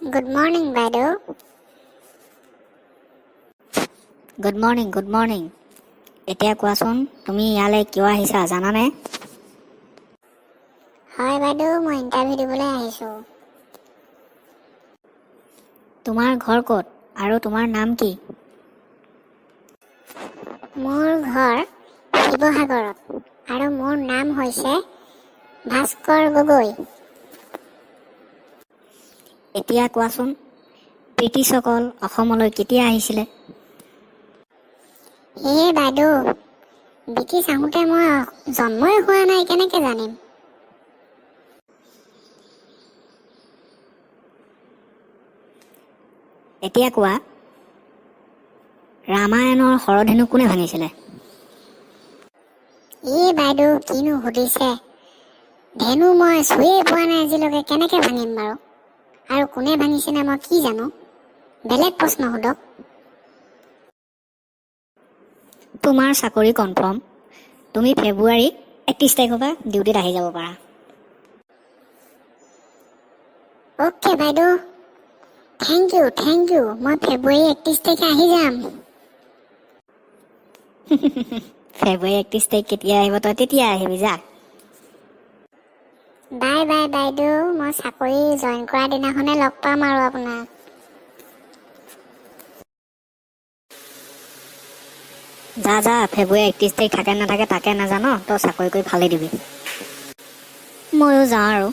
Good morning, বাইদেউ। Good morning. এতিয়া কোৱাচোন, তুমি ইয়ালৈ কিয় আহিছা জানানে? হয় বাইদেউ, মই ইণ্টাৰভিউ দিবলৈ আহিছোঁ। তোমাৰ ঘৰ ক'ত আৰু তোমাৰ নাম কি? মোৰ ঘৰ শিৱসাগৰত আৰু মোৰ নাম হৈছে ভাস্কৰ গগৈ। এতিয়া কোৱাচোন, ব্ৰিটিছসকল অসমলৈ কেতিয়া আহিছিলে? বাইদেউ, ব্ৰিটিছ আহোঁতে মই জন্মই হোৱা নাই, কেনেকৈ জানিম? এতিয়া কোৱা, ৰামায়ণৰ হৰধেনু কোনে ভাঙিছিলে? বাইদেউ, কিনো সুধিছে? ধেনু মই চুইয়ে পোৱা নাই আজিলৈকে, কেনেকৈ ভাঙিম বাৰু? আৰু কোনে ভাঙিছিলে মই কি জানো? বেলেগ প্ৰশ্ন সোধক। তোমাৰ চাকৰি কনফাৰ্ম। তুমি ফেব্ৰুৱাৰী 31 তাৰিখৰ পৰা ডিউটিত আহি যাব পাৰা। অ'কে বাইদেউ, থেংক ইউ। মই ফেব্ৰুৱাৰী 31 তাৰিখে আহি যাম। ফেব্ৰুৱাৰী 31 তাৰিখ কেতিয়া আহিব তই তেতিয়া আহিবি যা। বাই বাইদেউ, মই চাকৰি জইন কৰা দিনাখনে লগ পাম আৰু আপোনাক। যা, ফেব্ৰুৱাৰী 31 তাৰিখ থাকে নাথাকে তাকে নাজানো, তই চাকৰি কৰি ভালেই দিবি। ময়ো যাওঁ আৰু।